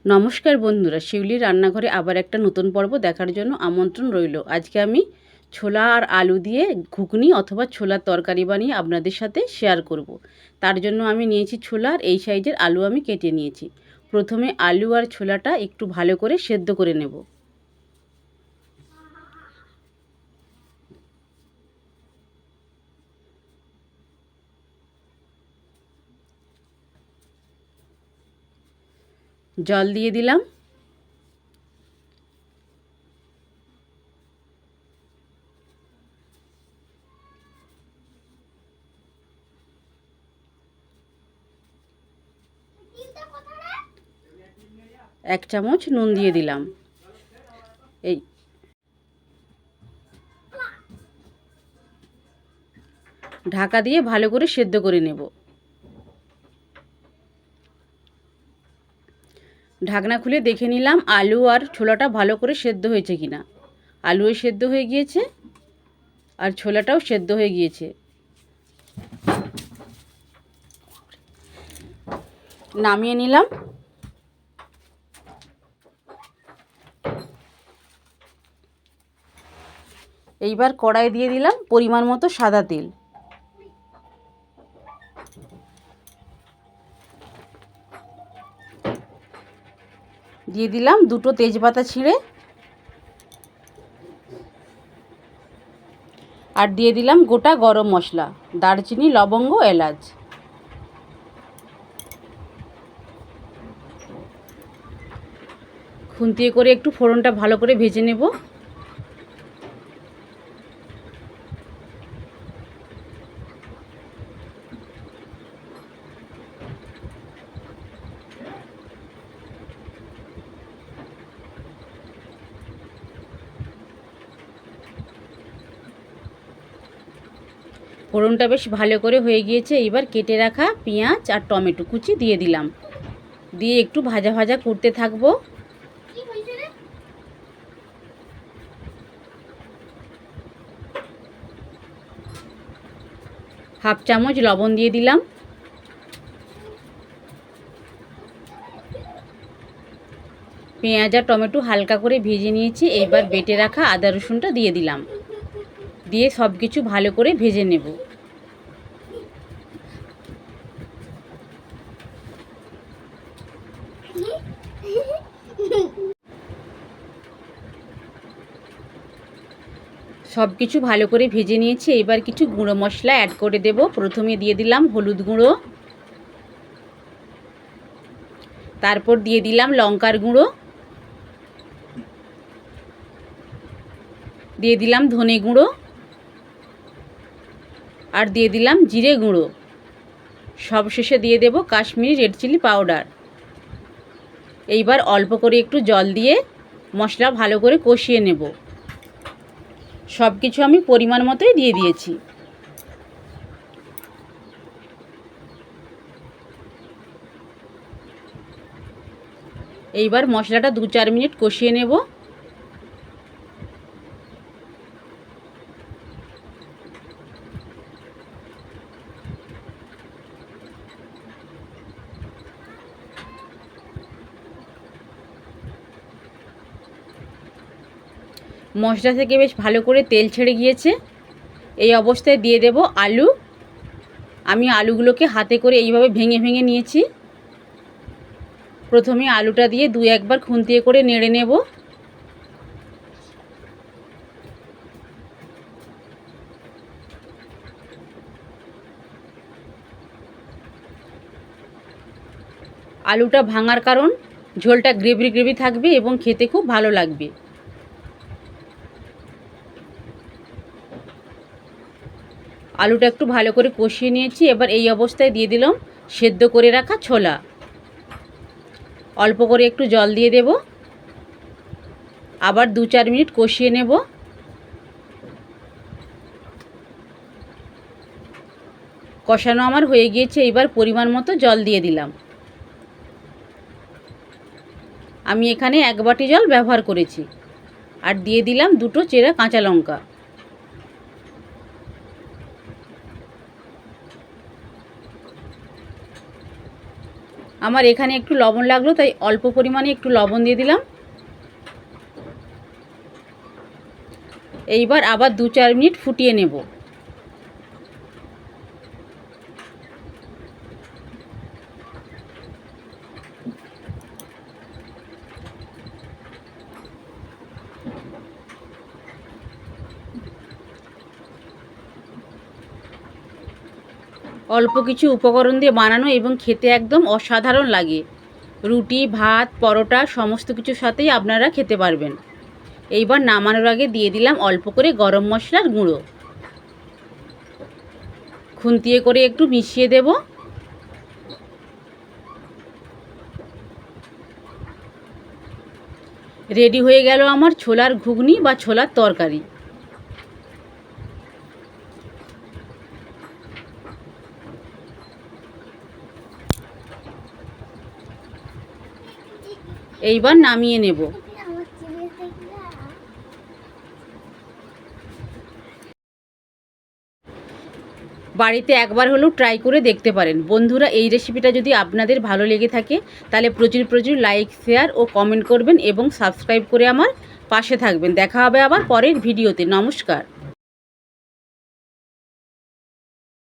নমস্কার বন্ধুরা, শিউলির রান্নাঘরে আবার একটা নতুন পর্ব দেখার জন্য আমন্ত্রণ রইল। আজকে আমি ছোলা আর আলু দিয়ে ঘুগনি অথবা ছোলার তরকারি বানিয়ে আপনাদের সাথে শেয়ার করব। তার জন্য আমি নিয়েছি ছোলা আর এই সাইজের আলু আমি কেটে নিয়েছি। প্রথমে আলু আর ছোলাটা একটু ভালো করে সেদ্ধ করে নেব। জল দিয়ে দিলাম। এক চামচ নুন দিয়ে দিলাম। এই ঢাকা দিয়ে ভালো করে সেদ্ধ করে নেব। ঢাকনা খুলে দেখে নিলাম আলু আর ছোলাটা ভালো করে সেদ্ধ হয়েছে কিনা। আলুও সেদ্ধ হয়ে গিয়েছে আর ছোলাটাও সেদ্ধ হয়ে গিয়েছে। নামিয়ে নিলাম। এইবার কড়াই দিয়ে দিলাম পরিমাণ মতো সাদা তেল। দিয়ে দিলাম দুটো তেজপাতা ছিঁড়ে, আর দিয়ে দিলাম গোটা গরম মশলা, দারচিনি, লবঙ্গ, এলাচ। খুন্তিয়ে করে একটু ফোড়নটা ভালো করে ভেজে নেব। ফোড়নটা বেশ ভালো করে হয়ে গিয়েছে। এবার কেটে রাখা পেঁয়াজ আর টমেটো কুচি দিয়ে দিলাম। দিয়ে একটু ভাজা ভাজা করতে থাকবো। হাফ চামচ লবণ দিয়ে দিলাম। পেঁয়াজ আর টমেটো হালকা করে ভেজে নিয়েছি। এবার বেটে রাখা আদা রসুনটা দিয়ে দিলাম। দিয়ে সব কিছু ভালো করে ভেজে নেব। সব কিছু ভালো করে ভেজে নিয়েছি। এবার কিছু গুঁড়ো মশলা অ্যাড করে দেব। প্রথমে দিয়ে দিলাম হলুদ গুঁড়ো, তারপর দিয়ে দিলাম লঙ্কার গুঁড়ো, দিয়ে দিলাম ধনে গুঁড়ো, আর দিয়ে দিলাম জিরে গুঁড়ো। সবশেষে দিয়ে দেব কাশ্মীরি রেড চিলি পাউডার। এইবার অল্প করে একটু জল দিয়ে মশলা ভালো করে কষিয়ে নেব। সব কিছু আমি পরিমাণ মতোই দিয়ে দিয়েছি। এইবার মশলাটা 2-4 মিনিট কষিয়ে নেব। মশলা থেকে বেশ ভালো করে তেল ছেড়ে গিয়েছে। এই অবস্থায় দিয়ে দেব আলু। আমি আলুগুলোকে হাতে করে এইভাবে ভেঙে ভেঙে নিয়েছি। প্রথমে আলুটা দিয়ে 2-1 বার খুন্তিয়ে করে নেড়ে নেব। আলুটা ভাঙার কারণ ঝোলটা গ্রেভি গ্রেভি থাকবে এবং খেতে খুব ভালো লাগবে। আলুটা একটু ভালো করে কষিয়ে নিয়েছি। এবার এই অবস্থায় দিয়ে দিলাম সেদ্ধ করে রাখা ছোলা। অল্প করে একটু জল দিয়ে দেব। আবার 2-4 মিনিট কষিয়ে নেব। কষানো আমার হয়ে গিয়েছে। এবার পরিমাণ মতো জল দিয়ে দিলাম। আমি এখানে 1 বাটি জল ব্যবহার করেছি। আর দিয়ে দিলাম 2টো চেরা কাঁচা লঙ্কা। আমার এখানে একটু লবণ লাগলো, তাই অল্প পরিমাণে একটু লবণ দিয়ে দিলাম। এইবার আবার 2-4 মিনিট ফুটিয়ে নেব। অল্প কিছু উপকরণ দিয়ে বানানো এবং খেতে একদম অসাধারণ লাগে। রুটি, ভাত, পরোটা সমস্ত কিছুর সাথেই আপনারা খেতে পারবেন। এইবার নামানোর আগে দিয়ে দিলাম অল্প করে গরম মশলার গুঁড়ো। খুন্তিয়ে করে একটু মিশিয়ে দেব। রেডি হয়ে গেল আমার ছোলার ঘুগনি বা ছোলার তরকারি। এইবার নামিয়ে নেব। বাড়িতে একবার হলেও ট্রাই করে দেখতে পারেন। বন্ধুরা, এই রেসিপিটা যদি আপনাদের ভালো লেগে থাকে তাহলে প্রচুর প্রচুর লাইক, শেয়ার ও কমেন্ট করবেন এবং সাবস্ক্রাইব করে আমার পাশে থাকবেন। দেখা হবে আবার পরের ভিডিওতে। নমস্কার।